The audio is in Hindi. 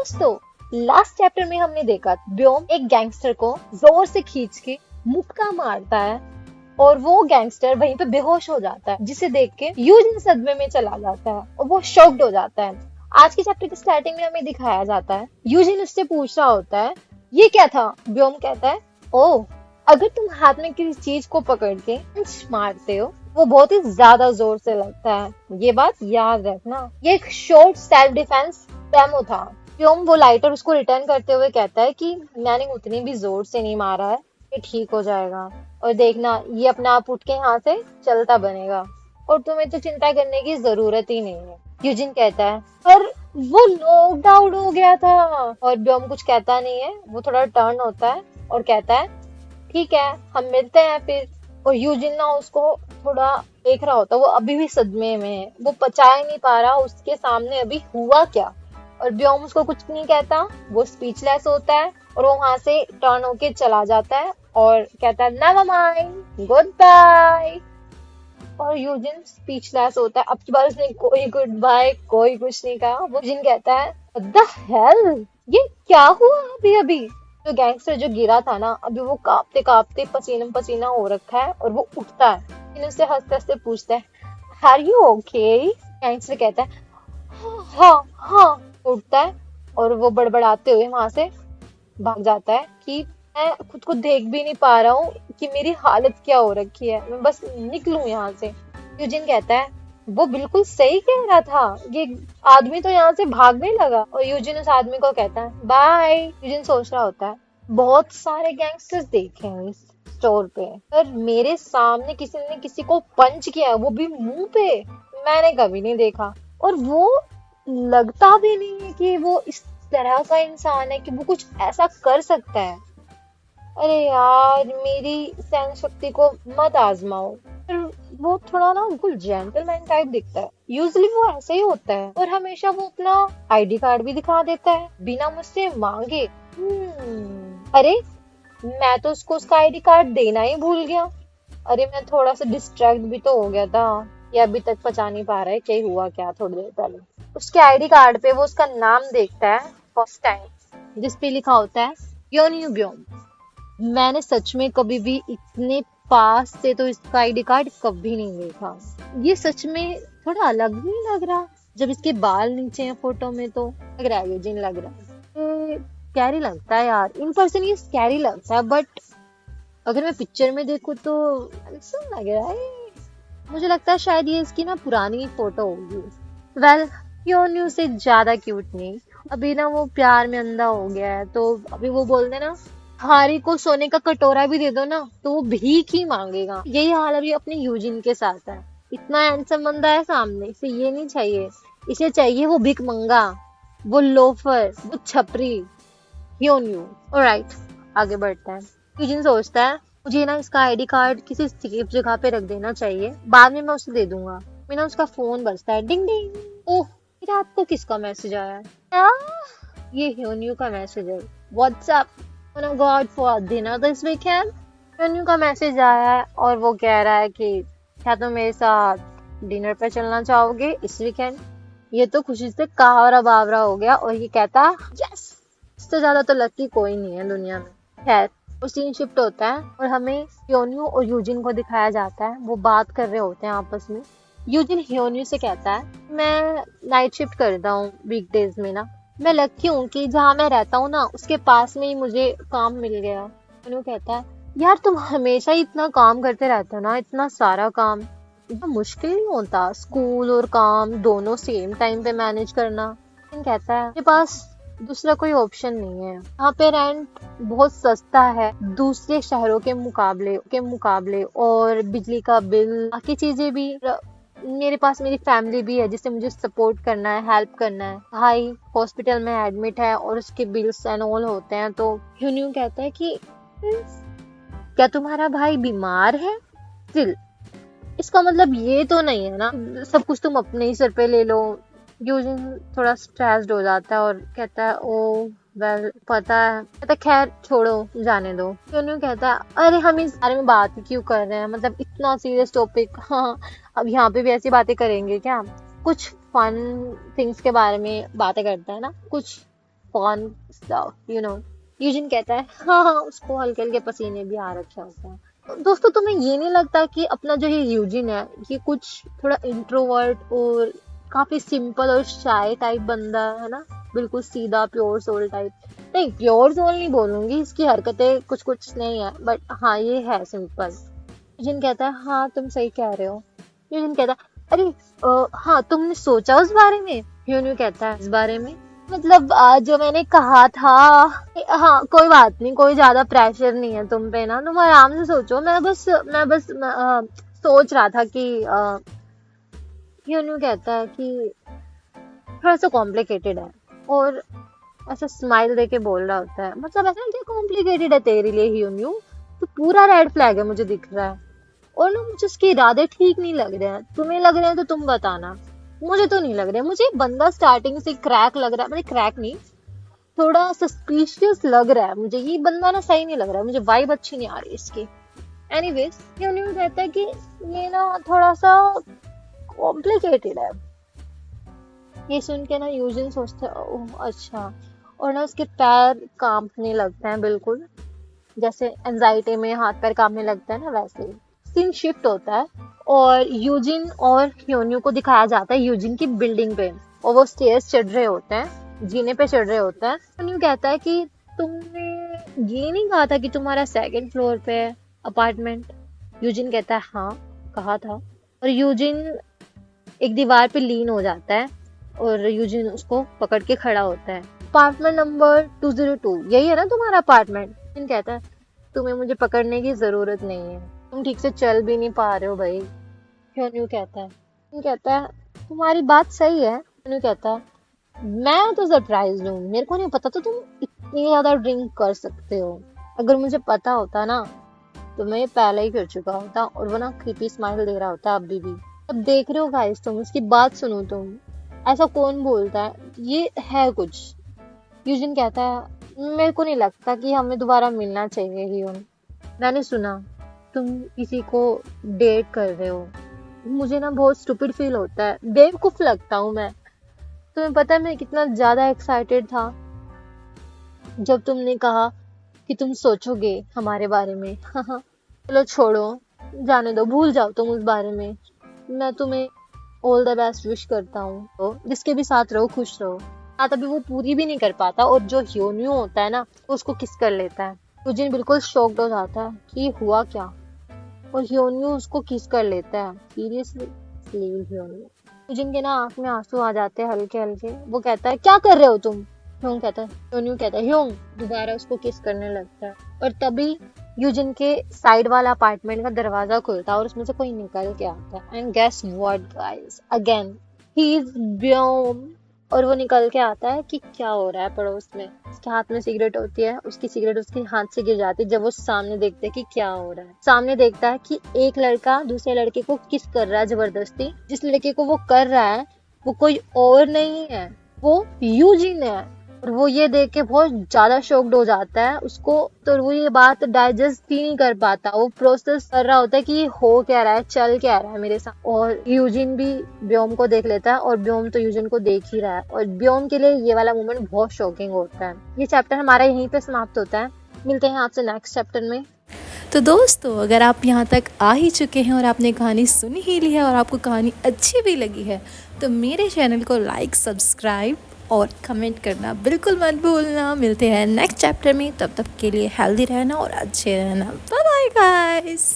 दोस्तों, लास्ट चैप्टर में हमने देखा ब्योम एक गैंगस्टर को जोर से खींच के मुक्का मारता है और वो गैंगस्टर वहीं पे बेहोश हो जाता है, जिसे देख के यूजिन सदमे में चला जाता है और वो शॉक्ड हो जाता है। आज के चैप्टर की स्टार्टिंग में हमें दिखाया जाता है, यूजिन उससे पूछ रहा होता है ये क्या था। ब्योम कहता है ओ, अगर तुम हाथ में किसी चीज को पकड़ के पंच मारते हो वो बहुत ही ज्यादा जोर से लगता है, ये बात याद रखना। ये एक शॉर्ट सेल्फ डिफेंस डेमो था। ब्योम वो लाइटर उसको रिटर्न करते हुए कहता है कि मैंने उतनी भी जोर से नहीं मारा है, ये ठीक हो जाएगा और देखना ये अपने आप उठ के यहाँ से चलता बनेगा और तुम्हें तो चिंता करने की जरूरत ही नहीं है। यूजिन कहता है पर वो नॉकड आउट हो गया था और ब्योम कुछ कहता नहीं है। वो थोड़ा टर्न होता है और कहता है ठीक है हम मिलते हैं फिर। और यूजिन ना उसको थोड़ा देख रहा होता है, वो अभी भी सदमे में है, वो पचा ही नहीं पा रहा उसके सामने अभी हुआ क्या। और ब्योम उसको कुछ नहीं कहता, वो स्पीचलेस होता है और वो वहां से टर्न होके चला जाता है और कहता है नेवर माइंड गुड बाय। और यूजिन स्पीचलेस होता है। अब की बार उसने कोई गुड बाय कोई कुछ नहीं कहा। वो यूजिन कहता है व्हाट द हेल, ये क्या हुआ अभी अभी। जो गैंगस्टर जो गिरा था ना, अभी वो कांपते कांपते पसीना पसीना हो रखा है और वो उठता है। फिर उससे हंसते हंसते पूछता है आर यू ओके। गैंगस्टर कहता है हाँ हाँ। उठता है और वो बड़बड़ाते हुए वहां से भाग जाता है कि मैं खुद को देख भी नहीं पा रहा हूँ कि मेरी हालत क्या हो रखी है, मैं बस निकलूं यहाँ से। यूजिन कहता है वो बिल्कुल सही कह रहा था, ये आदमी तो यहाँ से भागने लगा। और यूजिन उस आदमी को कहता है बाय। यूजिन सोच रहा होता है बहुत सारे गैंगस्टर्स देखे हैं इस स्टोर पे, पर मेरे सामने किसी ने किसी को पंच किया, वो भी मुंह पे, मैंने कभी नहीं देखा। और वो लगता भी नहीं है कि वो इस तरह का इंसान है कि वो कुछ ऐसा कर सकता है। अरे यार मेरी सहन शक्ति को मत आजमाओ। फिर वो थोड़ा ना बिल्कुल जेंटलमैन टाइप दिखता है, यूजुअली वो ऐसे ही होता है और हमेशा वो अपना आईडी कार्ड भी दिखा देता है बिना मुझसे मांगे। अरे मैं तो उसका आईडी कार्ड देना ही भूल गया। अरे मैं थोड़ा सा डिस्ट्रैक्ट भी तो हो गया था, ये अभी तक पचा नहीं पा रहा है क्या हुआ क्या थोड़ी देर पहले। उसके आईडी कार्ड पे वो उसका नाम देखता है फर्स्ट टाइम, जिसपे लिखा होता है योन्यू ब्योम। मैंने सच में कभी भी इतने पास से तो इसका आईडी कार्ड कभी नहीं देखा। ये सच में थोड़ा अलग नहीं लग रहा, जब इसके बाल नीचे हैं फोटो में तो लग रहा है यूजिन लग रहा है। स्कैरी लगता है यार, इन पर्सन ये स्कैरी लगता है, बट अगर मैं पिक्चर में देखूं तो ऐसा लग रहा है, मुझे लगता है शायद ये इसकी ना पुरानी फोटो होगी। वेल योन्यू से ज्यादा क्यूट नहीं, अभी ना वो प्यार में अंधा हो गया है, तो अभी वो बोलते ना हारी को सोने का कटोरा भी दे दो ना तो वो भीख ही मांगेगा। यही हाल अभी अपने यूजिन के साथ है। इतना हैंडसम बंदा है सामने, इसे ये नहीं चाहिए, इसे चाहिए वो भिख मंगा, वो लोफर, वो छपरी योन्यू। ऑलराइट आगे बढ़ते हैं। यूजिन सोचता है मुझे ना इसका आईडी कार्ड किसी सेफ जगह पे रख देना चाहिए, बाद में मैं उसे दे दूंगा। मेरा उसका फोन बजता है, डिंग डिंग। ओह रात को किसका मैसेज आया है? ये योन्यू का मैसेज है। WhatsApp wanna go out for dinner this weekend? योन्यू का मैसेज आया है और वो कह रहा है कि क्या तुम मेरे साथ डिनर पे चलना चाहोगे इस वीकेंड। ये तो खुशी से कावरा बावरा हो गया और ये कहता यस। इससे ज्यादा तो लकी कोई नहीं है दुनिया में। खैर वो सीन शिफ्ट होता है और हमें योन्यू और यूजिन को दिखाया जाता है, वो बात कर रहे होते हैं आपस में। यूजिन योन्यू से कहता है मैं नाइट शिफ्ट करता हूँ वीकडेज में ना, मैं लकी हूँ कि जहाँ मैं रहता हूँ ना उसके पास में ही मुझे काम मिल गया। योन्यू कहता है यार तुम हमेशा ही इतना काम करते रहते हो ना, इतना सारा काम, इतना मुश्किल नहीं होता स्कूल और काम दोनों सेम टाइम पे मैनेज करना। कहता है मेरे पास दूसरा कोई ऑप्शन नहीं है, यहाँ पे रेंट बहुत सस्ता है दूसरे शहरों के मुकाबले और बिजली का बिल बाकी चीजें भी, मेरे पास मेरी फैमिली भी है जिससे मुझे सपोर्ट करना है, हेल्प करना है। भाई हॉस्पिटल में एडमिट है और उसके बिल्स एंड ऑल होते हैं। तो यून्यू कहता है कि क्या तुम्हारा भाई बीमार है? स्टिल इसका मतलब ये तो नहीं है ना सब कुछ तुम अपने ही सर पे ले लो। यूजिन थोड़ा स्ट्रेस्ड हो जाता है और कहता है ओ वेल पता है, कहता खैर छोड़ो जाने दो। यून्यू कहता है अरे हम इस बारे में बात क्यों कर रहे हैं, मतलब इतना सीरियस टॉपिक, हाँ अब यहाँ पे भी ऐसी बातें करेंगे क्या? कुछ फन थिंग्स के बारे में बातें करता है ना, कुछ फन स्टफ यूजिन कहता है हाँ हाँ, उसको हल्के हल्के पसीने भी आ रखे होते हैं। दोस्तों, तुम्हें ये नहीं लगता कि अपना जो ये यूजिन है, ये कुछ थोड़ा इंट्रोवर्ट और काफी सिंपल और शाय टाइप बंदा है ना? बिल्कुल सीधा प्योर सोल टाइप। नहीं, प्योर सोल नहीं बोलूंगी, इसकी हरकतें कुछ कुछ नहीं है, बट हाँ ये है सिंपल। यूजिन कहता है हाँ तुम सही कह रहे हो। यूजिन कहता है अरे हाँ, तुमने सोचा उस बारे में? ह्यून कहता है इस बारे में मतलब जो मैंने कहा था। हाँ कोई बात नहीं, कोई ज्यादा प्रेशर नहीं है तुम पे ना, तुम आराम से सोचो। सोच रहा था कि ह्यून कहता है कि थोड़ा सा कॉम्प्लिकेटेड है, और ऐसा स्माइल देके बोल रहा होता है मतलब ऐसा क्या कॉम्प्लिकेटेड है तेरे लिए ह्यून? तो पूरा रेड फ्लैग है मुझे दिख रहा है, और ना मुझे उसके इरादे ठीक नहीं लग रहे हैं। तुम्हें लग रहे हैं तो तुम बताना, मुझे तो नहीं लग रहा है। मुझे बंदा स्टार्टिंग से क्रैक लग रहा है, मतलब क्रैक नहीं, थोड़ा सस्पिशियस लग रहा है मुझे। ये बंदा ना सही नहीं लग रहा है मुझे, वाइब अच्छी नहीं आ रही इसकी। एनीवेज यूनियन कहता है कि ये ना थोड़ा सा कॉम्प्लिकेटेड है। ये सुन के ना यूजिन सोचता है ओह अच्छा, और ना उसके पैर कांपने लगते हैं, बिल्कुल जैसे एंजाइटी में हाथ पैर कांपने लगता है ना, वैसे सीन शिफ्ट होता है और यूजिन और ह्योन्यू को दिखाया जाता है यूजिन की बिल्डिंग पे, और वो स्टेयर्स चढ़ रहे होते हैं, जीने पे चढ़ रहे होते हैं। ह्योन्यू कहता है कि तुमने ये नहीं कहा था कि तुम्हारा सेकंड फ्लोर पे है अपार्टमेंट? यूजिन कहता है हाँ कहा था। और यूजिन एक दीवार पे लीन हो जाता है और यूजिन उसको पकड़ के खड़ा होता है। अपार्टमेंट नंबर 202 यही है ना तुम्हारा अपार्टमेंट? यूजिन कहता है तुम्हें मुझे पकड़ने की जरूरत नहीं है, तुम ठीक से चल भी नहीं पा रहे हो भाई। ह्योन्यू कहता है तुम्हारी बात सही है। ह्योन्यू कहता है मैं तो सरप्राइज हूँ, मेरे को नहीं पता तो तुम इतनी ज्यादा ड्रिंक कर सकते हो। अगर मुझे पता होता ना तो मैं ये पहले ही कर चुका होता। और वो ना क्रीपी स्माइल दे रहा होता अभी भी। अब देख रहे हो गाइस, तुम इसकी बात सुनो, तुम ऐसा कौन बोलता है, ये है कुछ। यूजिन कहता है मेरे को नहीं लगता कि हमें दोबारा मिलना चाहिए ह्यून। मैंने सुना तुम किसी को डेट कर रहे हो, मुझे ना बहुत स्टूपिड फील होता है, बेवकूफ लगता हूँ मैं। तुम्हें पता है मैं कितना ज्यादा एक्साइटेड था जब तुमने कहा कि तुम सोचोगे हमारे बारे में। चलो छोड़ो, जाने दो, भूल जाओ तुम उस बारे में। मैं तुम्हें ऑल द बेस्ट विश करता हूँ, तो जिसके भी साथ रहो खुश रहो। बात अभी वो पूरी भी नहीं कर पाता और जो ह्योन्यू होता है ना उसको किस कर लेता है। यूजिन बिल्कुल शॉक्ड हो जाता है कि हुआ क्या, और ह्योन्यू उसको किस कर लेता है। सीरियसली ह्योन्यू। यूजिन के ना आंख में आंसू आ जाते हैं हल्के हल्के। वो कहता है क्या कर रहे हो तुम? ह्योन्यू कहता है ह्योंग, दोबारा उसको किस करने लगता है। और तभी यूजिन के साइड वाला अपार्टमेंट का दरवाजा खुलता है और उसमें से कोई निकल के आता है। And guess what guys, again he is Byom. और वो निकल के आता है कि क्या हो रहा है पड़ोस में। उसके हाथ में सिगरेट होती है, उसकी सिगरेट उसके हाथ से गिर जाती है। जब वो सामने देखते है कि क्या हो रहा है, सामने देखता है कि एक लड़का दूसरे लड़के को किस कर रहा है जबरदस्ती। जिस लड़के को वो कर रहा है वो कोई और नहीं है, वो यूजिन है। और वो ये देख के बहुत ज्यादा शॉक्ड हो जाता है उसको, तो वो ये बात डाइजेस्ट ही नहीं कर पाता। वो प्रोसेस कर रहा होता है कि ये हो क्या रहा है, चल क्या रहा है मेरे साथ। और यूजिन भी ब्योम को देख लेता है और ब्योम तो यूजिन को देख ही रहा है, और ब्योम के लिए ये वाला मोमेंट बहुत शॉकिंग होता है। ये चैप्टर हमारा यहीं पे समाप्त होता है। मिलते हैं आपसे नेक्स्ट चैप्टर में। तो दोस्तों, अगर आप यहाँ तक आ ही चुके हैं और आपने कहानी सुन ही ली है और आपको कहानी अच्छी भी लगी है, तो मेरे चैनल को लाइक, सब्सक्राइब और कमेंट करना बिल्कुल मत भूलना। मिलते हैं नेक्स्ट चैप्टर में, तब तक के लिए हेल्दी रहना और अच्छे रहना। Bye bye guys.